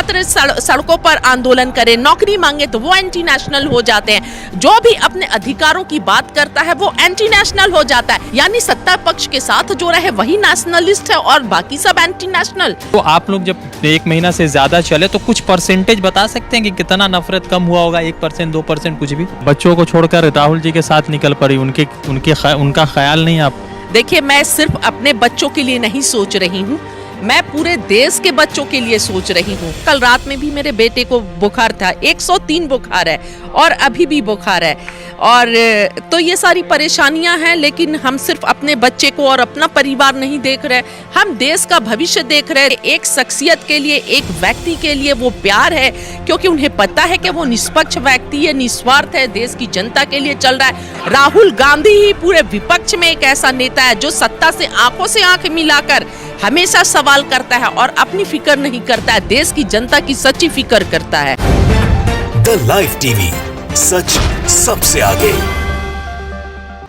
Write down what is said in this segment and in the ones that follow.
छात्र सड़कों पर आंदोलन करें, नौकरी मांगे तो वो एंटी नेशनल हो जाते हैं। जो भी अपने अधिकारों की बात करता है वो एंटी नेशनल हो जाता है। यानी सत्ता पक्ष के साथ जो रहे वही नेशनलिस्ट है और बाकी सब एंटी नेशनल। तो आप लोग जब 1 महीना से ज्यादा चले तो कुछ परसेंटेज बता सकते हैं कि कितना नफरत कम हुआ होगा? 1%, 2%, कुछ भी? बच्चों को छोड़कर राहुल जी के साथ निकल पड़ी, उनका ख्याल नहीं आप? देखिए, मैं सिर्फ अपने बच्चों के लिए नहीं सोच रही हूँ, मैं पूरे देश के बच्चों के लिए सोच रही हूँ। कल रात में भी मेरे बेटे को बुखार था, 103 बुखार है और अभी भी बुखार है। और तो ये सारी परेशानियां हैं, लेकिन हम सिर्फ अपने बच्चे को और अपना परिवार नहीं देख रहे, हम देश का भविष्य देख रहे। एक शख्सियत के लिए, एक व्यक्ति के लिए वो प्यार है, क्योंकि उन्हें पता है कि वो निष्पक्ष व्यक्ति है, निस्वार्थ है, देश की जनता के लिए चल रहा है। राहुल गांधी ही पूरे विपक्ष में एक ऐसा नेता है जो सत्ता से आंखों से आंख मिलाकर हमेशा सवाल करता है और अपनी फिक्र नहीं करता है, देश की जनता की सच्ची फिक्र करता है। द लाइव टीवी, सच सबसे आगे।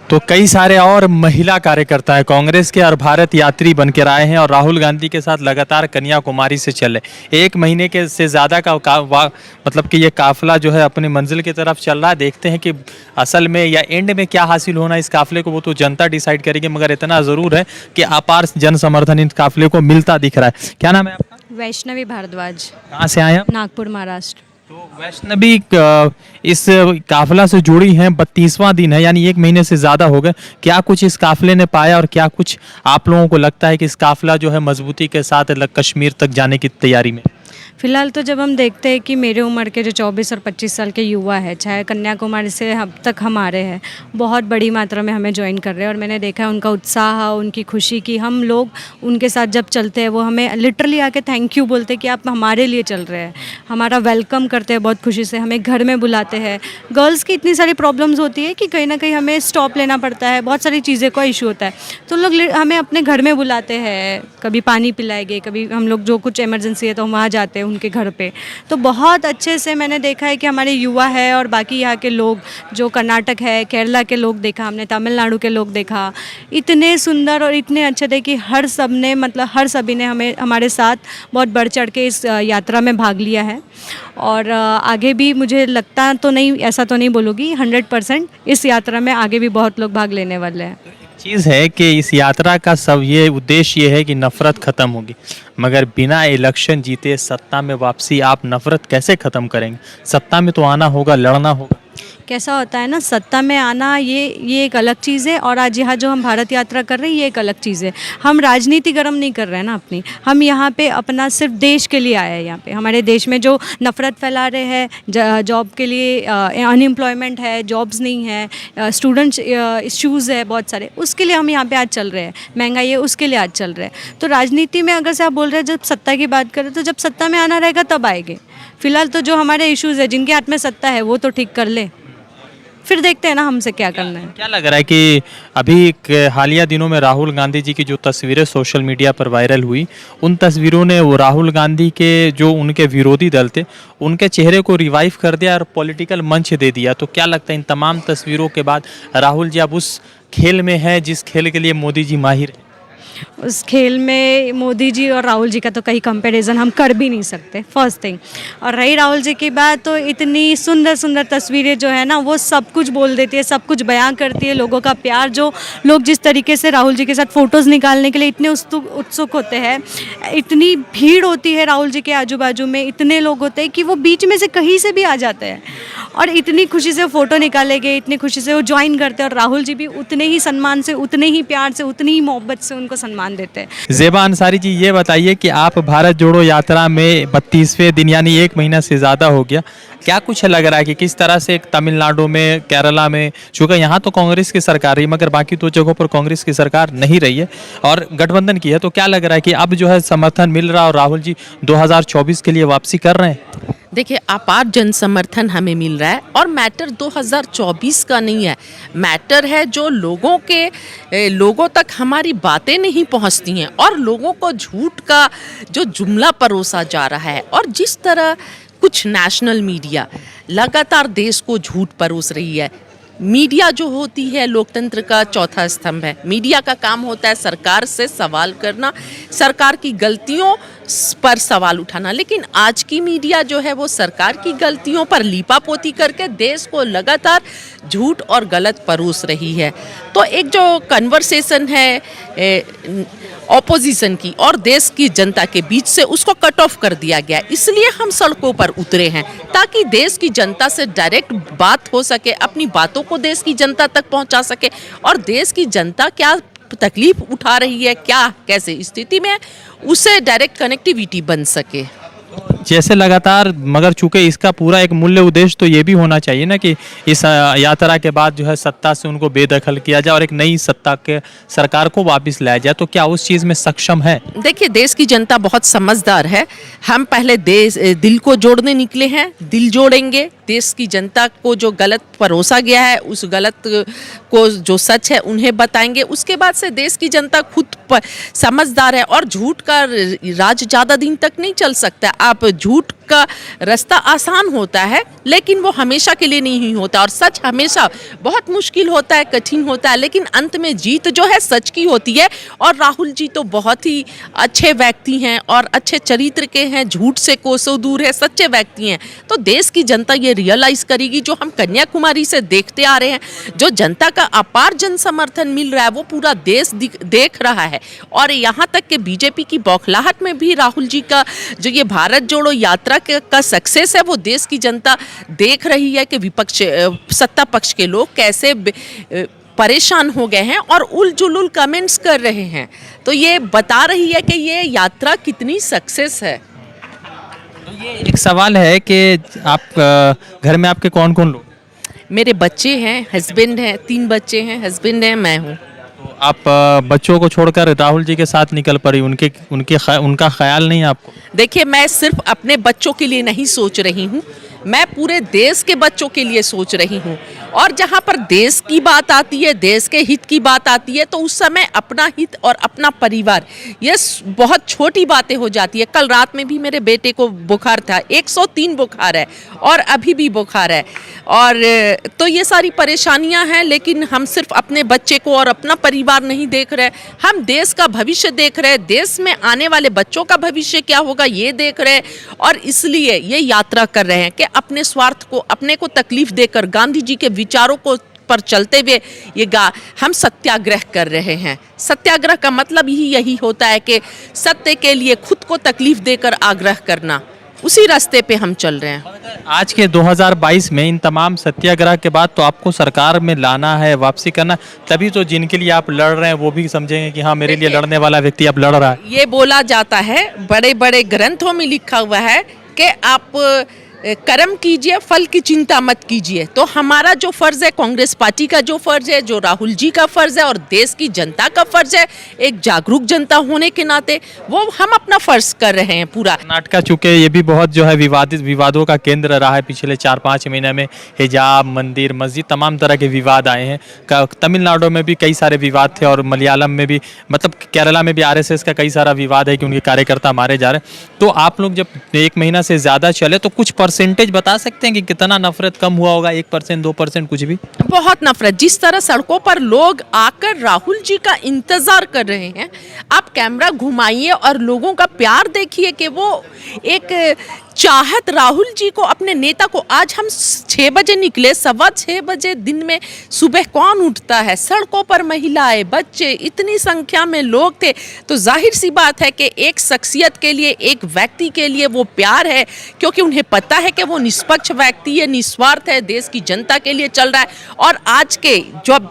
तो कई सारे और महिला कार्यकर्ता है कांग्रेस के और भारत यात्री बनकर आए हैं और राहुल गांधी के साथ लगातार कन्याकुमारी से चले 1 महीने के से ज़्यादा मतलब कि ये काफिला जो है अपनी मंजिल की तरफ चल रहा है। देखते हैं कि असल में या एंड में क्या हासिल होना इस काफिले को वो तो जनता डिसाइड करेगी, मगर इतना ज़रूर है कि अपार जन समर्थन इन काफिले को मिलता दिख रहा है। क्या नाम है आपका? वैष्णवी भारद्वाज। कहाँ से आए आप? नागपुर, महाराष्ट्र। तो वैष्णवी इस काफिला से जुड़ी हैं, 32वां दिन है, यानी 1 महीने से ज़्यादा हो गए। क्या कुछ इस काफिले ने पाया और क्या कुछ आप लोगों को लगता है कि इस काफिला जो है मजबूती के साथ कश्मीर तक जाने की तैयारी में? फिलहाल तो जब हम देखते हैं कि मेरे उम्र के जो 24 और 25 साल के युवा है, चाहे कन्याकुमारी से अब तक हम आ रहे हैं, बहुत बड़ी मात्रा में हमें ज्वाइन कर रहे हैं और मैंने देखा है उनका उत्साह, उनकी खुशी कि हम लोग उनके साथ जब चलते हैं वो हमें लिटरली आके थैंक यू बोलते हैं कि आप हमारे लिए चल रहे हैं, हमारा वेलकम करते हैं बहुत खुशी से, हमें घर में बुलाते हैं। गर्ल्स की इतनी सारी प्रॉब्लम्स होती है कि कहीं ना कहीं हमें स्टॉप लेना पड़ता है, बहुत सारी चीज़ें का इशू होता है, तो लोग हमें अपने घर में बुलाते हैं, कभी पानी पिलाएंगे, कभी हम लोग जो कुछ इमरजेंसी है तो हम वहाँ जाते हैं उनके घर पे। तो बहुत अच्छे से मैंने देखा है कि हमारे युवा है और बाकी यहाँ के लोग जो कर्नाटक है, केरला के लोग देखा हमने, तमिलनाडु के लोग देखा, इतने सुंदर और इतने अच्छे थे कि हर सभी ने हमारे साथ बहुत बढ़ चढ़ के इस यात्रा में भाग लिया है। और आगे भी मुझे लगता तो नहीं, ऐसा तो नहीं बोलूँगी, 100% इस यात्रा में आगे भी बहुत लोग भाग लेने वाले हैं। चीज़ है कि इस यात्रा का सब ये उद्देश्य ये है कि नफ़रत ख़त्म होगी, मगर बिना इलेक्शन जीते सत्ता में वापसी आप नफ़रत कैसे ख़त्म करेंगे? सत्ता में तो आना होगा, लड़ना होगा। कैसा होता है ना, सत्ता में आना ये एक अलग चीज़ है और आज यहाँ जो हम भारत यात्रा कर रहे हैं ये एक अलग चीज़ है। हम राजनीति गर्म नहीं कर रहे हैं ना अपनी, हम यहाँ पे अपना सिर्फ देश के लिए आए हैं। यहाँ पे हमारे देश में जो नफ़रत फैला रहे हैं, जॉब के लिए अनएम्प्लॉयमेंट है, जॉब्स नहीं है, स्टूडेंट्स इश्यूज़ है बहुत सारे, उसके लिए हम यहाँ पे आज चल रहे हैं। महंगाई है उसके लिए आज चल रहे हैं। तो राजनीति में अगर से आप बोल रहे हैं जब सत्ता की बात करें तो जब सत्ता में आना रहेगा तब आएंगे। फिलहाल तो जो हमारे इश्यूज़ है, जिनके हाथ में सत्ता है वो तो ठीक कर ले, फिर देखते हैं ना हमसे क्या करना है। क्या लग रहा है कि अभी हालिया दिनों में राहुल गांधी जी की जो तस्वीरें सोशल मीडिया पर वायरल हुई, उन तस्वीरों ने वो राहुल गांधी के जो उनके विरोधी दल थे उनके चेहरे को रिवाइव कर दिया और पॉलिटिकल मंच दे दिया। तो क्या लगता है इन तमाम तस्वीरों के बाद राहुल जी अब उस खेल में है जिस खेल के लिए मोदी जी माहिर है? उस खेल में मोदी जी और राहुल जी का तो कहीं कंपैरिजन हम कर भी नहीं सकते, फर्स्ट थिंग। और रही राहुल जी की बात, तो इतनी सुंदर सुंदर तस्वीरें जो है ना वो सब कुछ बोल देती है, सब कुछ बयां करती है। लोगों का प्यार, जो लोग जिस तरीके से राहुल जी के साथ फ़ोटोज़ निकालने के लिए इतने उत्सुक होते हैं, इतनी भीड़ होती है राहुल जी के आजू बाजू में, इतने लोग होते हैं कि वो बीच में से कहीं से भी आ जाते हैं और इतनी खुशी से फ़ोटो निकालेंगे, इतनी खुशी से वो ज्वाइन करते हैं। और राहुल जी भी उतने ही सम्मान से, उतने ही प्यार से, उतनी ही मोहब्बत से उनको सम्मान देते हैं। ज़ेबा अंसारी जी, ये बताइए कि आप भारत जोड़ो यात्रा में 32वें दिन यानी 1 महीना से ज़्यादा हो गया, क्या कुछ लग रहा है कि किस तरह से तमिलनाडु में, केरला में, चूँकि यहाँ तो कांग्रेस की सरकार रही मगर बाकी 2 जगहों पर कांग्रेस की सरकार नहीं रही है और गठबंधन की है, तो क्या लग रहा है कि अब जो है समर्थन मिल रहा है और राहुल जी 2024 के लिए वापसी कर रहे हैं? देखिए, अपार जन समर्थन हमें मिल रहा है और मैटर 2024 का नहीं है, मैटर है जो लोगों तक हमारी बातें नहीं पहुंचती हैं और लोगों को झूठ का जो जुमला परोसा जा रहा है और जिस तरह कुछ नेशनल मीडिया लगातार देश को झूठ परोस रही है। मीडिया जो होती है लोकतंत्र का चौथा स्तंभ है। मीडिया का काम होता है सरकार से सवाल करना, सरकार की गलतियों पर सवाल उठाना। लेकिन आज की मीडिया जो है वो सरकार की गलतियों पर लीपापोती करके देश को लगातार झूठ और गलत परोस रही है। तो एक जो कन्वर्सेशन है ऑपोजिशन की और देश की जनता के बीच से, उसको कट ऑफ कर दिया गया। इसलिए हम सड़कों पर उतरे हैं ताकि देश की जनता से डायरेक्ट बात हो सके, अपनी बातों को देश की जनता तक पहुंचा सके और देश की जनता क्या तकलीफ उठा रही है, क्या कैसे स्थिति में, उससे डायरेक्ट कनेक्टिविटी बन सके। जैसे लगातार, मगर चूंकि इसका पूरा एक मूल्य उद्देश्य तो ये भी होना चाहिए ना कि इस यात्रा के बाद जो है सत्ता से उनको बेदखल किया जाए और एक नई सत्ता के सरकार को वापस लाया जाए, तो क्या उस चीज़ में सक्षम है? देखिए, देश की जनता बहुत समझदार है। हम पहले दिल को जोड़ने निकले हैं, दिल जोड़ेंगे। देश की जनता को जो गलत परोसा गया है, उस गलत को जो सच है उन्हें बताएंगे। उसके बाद से देश की जनता खुद समझदार है और झूठ का राज ज़्यादा दिन तक नहीं चल सकता। आप झूठ का रास्ता आसान होता है लेकिन वो हमेशा के लिए नहीं होता, और सच हमेशा बहुत मुश्किल होता है, कठिन होता है, लेकिन अंत में जीत जो है सच की होती है। और राहुल जी तो बहुत ही अच्छे व्यक्ति हैं और अच्छे चरित्र के हैं, झूठ से कोसों दूर है, सच्चे व्यक्ति हैं। तो देश की जनता ये रियलाइज करेगी। जो हम कन्याकुमारी से देखते आ रहे हैं, जो जनता का अपार जन समर्थन मिल रहा है, वो पूरा देश देख रहा है। और यहाँ तक कि बीजेपी की बौखलाहट में भी राहुल जी का जो ये भारत जोड़ो यात्रा का सक्सेस है, वो देश की जनता देख रही है कि विपक्ष सत्ता पक्ष के लोग कैसे परेशान हो गए हैं और उलझुल कमेंट्स कर रहे हैं। तो ये बता रही है कि ये यात्रा कितनी सक्सेस है। एक सवाल है कि आप घर में आपके कौन कौन लोग? मेरे बच्चे हैं, हस्बैंड हैं, 3 बच्चे हैं, हस्बैंड हैं, मैं हूँ। तो आप बच्चों को छोड़कर राहुल जी के साथ निकल पड़ी, उनका ख्याल नहीं है आपको? देखिए, मैं सिर्फ अपने बच्चों के लिए नहीं सोच रही हूँ, मैं पूरे देश के बच्चों के लिए सोच रही हूँ। और जहाँ पर देश की बात आती है, देश के हित की बात आती है, तो उस समय अपना हित और अपना परिवार, ये बहुत छोटी बातें हो जाती है। कल रात में भी मेरे बेटे को बुखार था, 103 बुखार है और अभी भी बुखार है। और तो ये सारी परेशानियां हैं, लेकिन हम सिर्फ अपने बच्चे को और अपना परिवार नहीं देख रहे, हम देश का भविष्य देख रहे हैं, देश में आने वाले बच्चों का भविष्य क्या होगा ये देख रहे हैं। और इसलिए ये यात्रा कर रहे हैं कि अपने स्वार्थ को, अपने को तकलीफ देकर, गांधी जी के विचारों को पर चलते हुए हम सत्याग्रह कर रहे हैं। सत्याग्रह का मतलब ही यही होता है कि सत्य के लिए खुद को तकलीफ देकर आग्रह करना, उसी रास्ते पे हम चल रहे हैं। आज के 2022 में इन तमाम सत्याग्रह के बाद तो आपको सरकार में लाना है, वापसी करना, तभी तो जिनके लिए आप लड़ रहे हैं वो भी समझेंगे कि हाँ, मेरे लिए लड़ने वाला व्यक्ति अब लड़ रहा है। ये बोला जाता है, बड़े बड़े ग्रंथों में लिखा हुआ है कि आप कर्म कीजिए, फल की चिंता मत कीजिए। तो हमारा जो फर्ज है, कांग्रेस पार्टी का जो फर्ज है, जो राहुल जी का फर्ज है और देश की जनता का फर्ज है, एक जागरूक जनता होने के नाते वो हम अपना फर्ज कर रहे हैं पूरा। कर्नाटक चूँकि ये भी बहुत जो है विवादों का केंद्र रहा है पिछले 4-5 महीने में, हिजाब, मंदिर, मस्जिद, तमाम तरह के विवाद आए हैं। तमिलनाडु में भी कई सारे विवाद थे और मलयालम में भी, मतलब केरला में भी RSS का कई सारा विवाद है कि उनके कार्यकर्ता मारे जा रहे हैं। तो आप लोग जब 1 महीना से ज़्यादा चले तो कुछ परसेंटेज बता सकते हैं कि कितना नफरत कम हुआ होगा? 1%, 2%, कुछ भी? बहुत नफरत। जिस तरह सड़कों पर लोग आकर राहुल जी का इंतजार कर रहे हैं, आप कैमरा घुमाइए और लोगों का प्यार देखिए कि वो एक चाहत राहुल जी को, अपने नेता को। आज हम 6 बजे निकले, 6:15 बजे दिन में सुबह कौन उठता है? सड़कों पर महिलाएं, बच्चे, इतनी संख्या में लोग थे। तो जाहिर सी बात है कि एक शख्सियत के लिए, एक व्यक्ति के लिए वो प्यार है, क्योंकि उन्हें पता है कि वो निष्पक्ष व्यक्ति है, निस्वार्थ है, देश की जनता के लिए चल रहा है। और आज के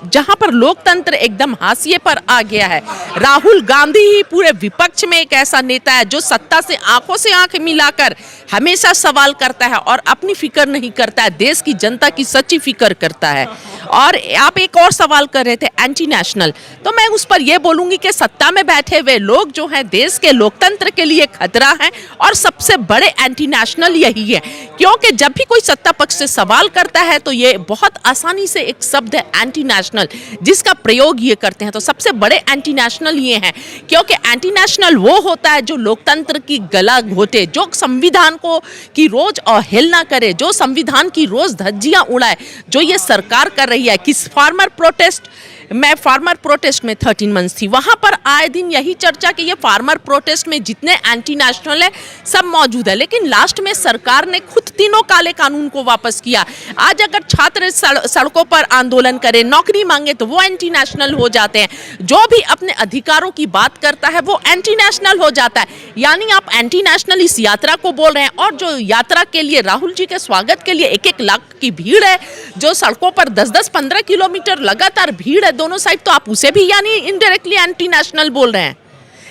जहां पर लोकतंत्र एकदम हाशिए पर आ गया है, राहुल गांधी ही पूरे विपक्ष में एक ऐसा नेता है जो सत्ता से आंखों से आंख मिलाकर हमेशा सवाल करता है और अपनी फिक्र नहीं करता है, देश की जनता की सच्ची फिक्र करता है। और आप एक और सवाल कर रहे थे, एंटी नेशनल, तो मैं उस पर यह बोलूंगी कि सत्ता में बैठे हुए लोग जो हैं देश के लोकतंत्र के लिए खतरा हैं और सबसे बड़े एंटी नेशनल यही है। क्योंकि जब भी कोई सत्ता पक्ष से सवाल करता है तो ये बहुत आसानी से एक शब्द है एंटी नेशनल, जिसका प्रयोग ये करते हैं। तो सबसे बड़े एंटी नेशनल ये हैं, क्योंकि एंटी नेशनल वो होता है जो लोकतंत्र की गला घोटे, जो संविधान को की रोज अवहेलना करे, जो संविधान की रोज धज्जियां उड़ाए, जो ये सरकार कर रही है। किस फार्मर प्रोटेस्ट मैं फार्मर प्रोटेस्ट में 13 मंथ्स थी, वहाँ पर आए दिन यही चर्चा कि ये फार्मर प्रोटेस्ट में जितने एंटी नेशनल है सब मौजूद है, लेकिन लास्ट में सरकार ने खुद तीनों काले कानून को वापस किया। आज अगर छात्र सड़कों पर आंदोलन करें, नौकरी मांगे तो वो एंटी नेशनल हो जाते हैं, जो भी अपने अधिकारों की बात करता है वो एंटी नेशनल हो जाता है। यानी आप एंटी नेशनल इस यात्रा को बोल रहे हैं, और जो यात्रा के लिए राहुल जी के स्वागत के लिए 1-1 लाख की भीड़ है, जो सड़कों पर 10-10, 15 किलोमीटर लगातार भीड़ है दोनों साइड, तो आप उसे भी यानी इनडायरेक्टली एंटी नेशनल बोल रहे हैं।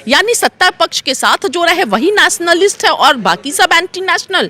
यानी सत्ता पक्ष के साथ जो रहे वही नेशनलिस्ट है और बाकी सब एंटी नेशनल।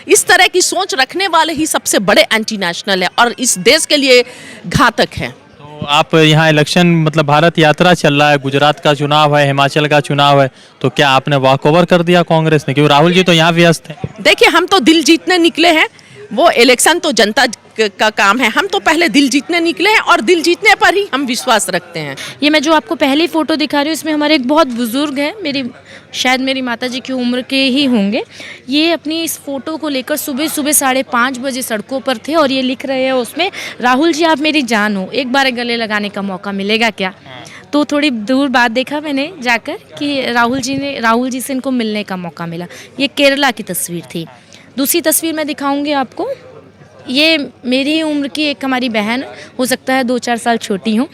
इस तरह की सोच रखने वाले ही सबसे बड़े एंटी नेशनल है और इस देश के लिए घातक है। तो आप यहाँ इलेक्शन मतलब भारत यात्रा चल रहा है, गुजरात का चुनाव है, हिमाचल का चुनाव है, तो क्या आपने वॉक ओवर कर दिया कांग्रेस ने? क्योंकि राहुल जी तो यहाँ व्यस्त हैं। देखिए, हम तो दिल जीतने निकले हैं, वो इलेक्शन तो जनता का काम है, हम तो पहले दिल जीतने निकले हैं और दिल जीतने पर ही हम विश्वास रखते हैं। ये मैं जो आपको पहली फ़ोटो दिखा रही हूँ, इसमें हमारे एक बहुत बुज़ुर्ग हैं, शायद मेरी माता जी की उम्र के ही होंगे। ये अपनी इस फ़ोटो को लेकर सुबह 5:30 बजे सड़कों पर थे और ये लिख रहे हैं उसमें, राहुल जी आप मेरी जान हो, एक बार गले लगाने का मौका मिलेगा क्या? तो थोड़ी दूर बाद देखा मैंने जाकर कि राहुल जी से इनको मिलने का मौका मिला। ये केरला की तस्वीर थी। दूसरी तस्वीर मैं दिखाऊंगी आपको, ये मेरी ही उम्र की एक हमारी बहन, हो सकता है 2-4 साल छोटी हूँ।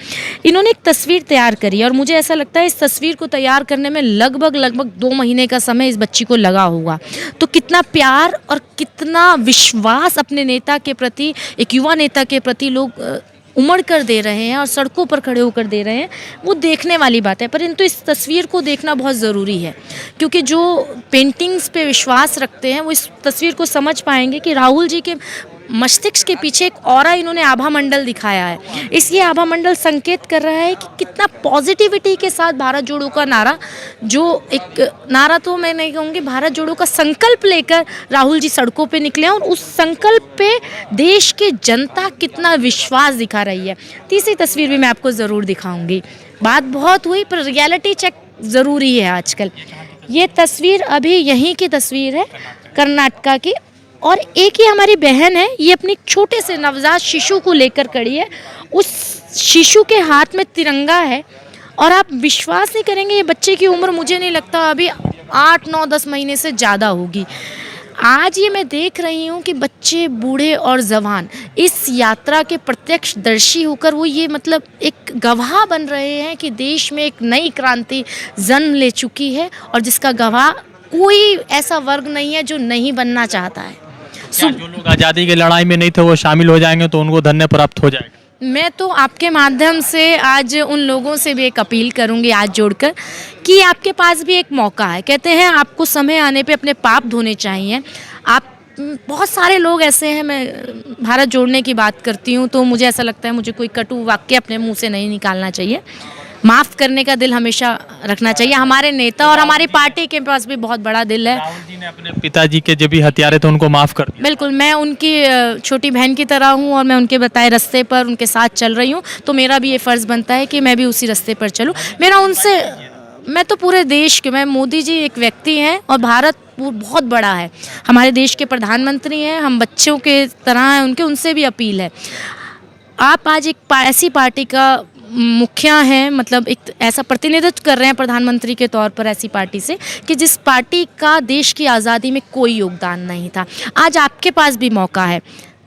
इन्होंने एक तस्वीर तैयार करी और मुझे ऐसा लगता है इस तस्वीर को तैयार करने में लगभग 2 महीने का समय इस बच्ची को लगा होगा। तो कितना प्यार और कितना विश्वास अपने नेता के प्रति, एक युवा नेता के प्रति लोग उमड़ कर दे रहे हैं और सड़कों पर खड़े होकर दे रहे हैं, वो देखने वाली बात है। परंतु इस तस्वीर को देखना बहुत ज़रूरी है, क्योंकि जो पेंटिंग्स पे विश्वास रखते हैं वो इस तस्वीर को समझ पाएंगे कि राहुल जी के मस्तिष्क के पीछे एक ऑरा इन्होंने आभा मंडल दिखाया है। इसलिए आभा मंडल संकेत कर रहा है कि कितना पॉजिटिविटी के साथ भारत जोड़ो का नारा, जो एक नारा तो मैं नहीं कहूँगी, भारत जोड़ो का संकल्प लेकर राहुल जी सड़कों पे निकले हैं और उस संकल्प पे देश की जनता कितना विश्वास दिखा रही है। तीसरी तस्वीर भी मैं आपको ज़रूर दिखाऊँगी। बात बहुत हुई पर रियलिटी चेक ज़रूरी है आजकल। ये तस्वीर अभी यहीं की तस्वीर है, कर्नाटका की, और एक ही हमारी बहन है, ये अपने छोटे से नवजात शिशु को लेकर खड़ी है। उस शिशु के हाथ में तिरंगा है और आप विश्वास नहीं करेंगे, ये बच्चे की उम्र मुझे नहीं लगता अभी 8, 9, 10 महीने से ज़्यादा होगी। आज ये मैं देख रही हूँ कि बच्चे, बूढ़े और जवान इस यात्रा के प्रत्यक्षदर्शी होकर वो ये मतलब एक गवाह बन रहे हैं कि देश में एक नई क्रांति जन्म ले चुकी है और जिसका गवाह कोई ऐसा वर्ग नहीं है जो नहीं बनना चाहता है। जो लोग आज़ादी की लड़ाई में नहीं थे वो शामिल हो जाएंगे तो उनको धन्य प्राप्त हो जाएगा। मैं तो आपके माध्यम से आज उन लोगों से भी एक अपील करूंगी हाथ जोड़कर कि आपके पास भी एक मौका है। कहते हैं आपको समय आने पे अपने पाप धोने चाहिए। आप बहुत सारे लोग ऐसे हैं, मैं भारत जोड़ने की बात करती हूँ तो मुझे ऐसा लगता है मुझे कोई कटु वाक्य अपने मुँह से नहीं निकालना चाहिए। माफ़ करने का दिल हमेशा रखना चाहिए। हमारे नेता और हमारी पार्टी के पास भी बहुत बड़ा दिल है। राहुल जी ने अपने पिताजी के जो भी हत्यारे थे उनको माफ़ कर दिया। बिल्कुल, मैं उनकी छोटी बहन की तरह हूँ और मैं उनके बताए रास्ते पर उनके साथ चल रही हूँ, तो मेरा भी ये फ़र्ज़ बनता है कि मैं भी उसी रास्ते पर चलूँ। मैं तो पूरे देश के, मैं मोदी जी एक व्यक्ति हैं और भारत बहुत बड़ा है, हमारे देश के प्रधानमंत्री हैं, हम बच्चों के तरह हैं उनके, उनसे भी अपील है। आप आज एक ऐसी पार्टी का मुखिया हैं, मतलब एक ऐसा प्रतिनिधित्व कर रहे हैं प्रधानमंत्री के तौर पर ऐसी पार्टी से कि जिस पार्टी का देश की आज़ादी में कोई योगदान नहीं था। आज आपके पास भी मौका है।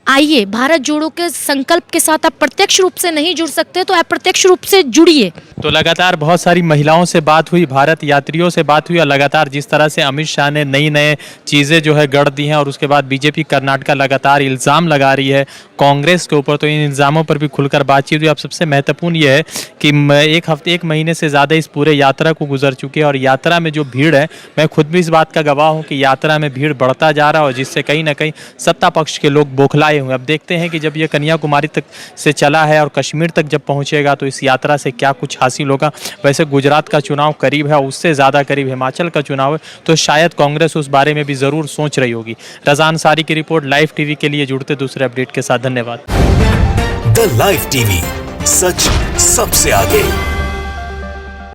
आइए, भारत जोड़ो के संकल्प के साथ आप प्रत्यक्ष रूप से नहीं जुड़ सकते तो अप्रत्यक्ष रूप से जुड़िए। तो लगातार बहुत सारी महिलाओं से बात हुई, भारत यात्रियों से बात हुई और लगातार जिस तरह से अमित शाह ने नई चीज़ें जो है गढ़ दी हैं और उसके बाद बीजेपी कर्नाटका लगातार इल्ज़ाम लगा रही है कांग्रेस के ऊपर, तो इन इल्ज़ामों पर भी खुलकर बातचीत हुई। अब सबसे महत्वपूर्ण ये है कि एक महीने से ज़्यादा इस पूरे यात्रा को गुजर चुकी है और यात्रा में जो भीड़ है, मैं खुद भी इस बात का गवाह हूँ कि यात्रा में भीड़ बढ़ता जा रहा है और जिससे कहीं ना कहीं सत्ता पक्ष के लोग बौखलाए हुए। अब देखते हैं कि जब ये कन्याकुमारी तक से चला है और कश्मीर तक जब पहुंचेगा तो इस यात्रा से क्या कुछ हासिल होगा। वैसे गुजरात का चुनाव करीब है, उससे ज़्यादा करीब हिमाचल का चुनाव है, तो शायद कांग्रेस उस बारे में भी ज़रूर सोच रही होगी। रज़ा अंसारी की रिपोर्ट, लाइव टीवी के लिए जुड़ते दूसरे अपडेट के साथ धन्यवाद। द लाइव टीवी, सच सबसे आगे।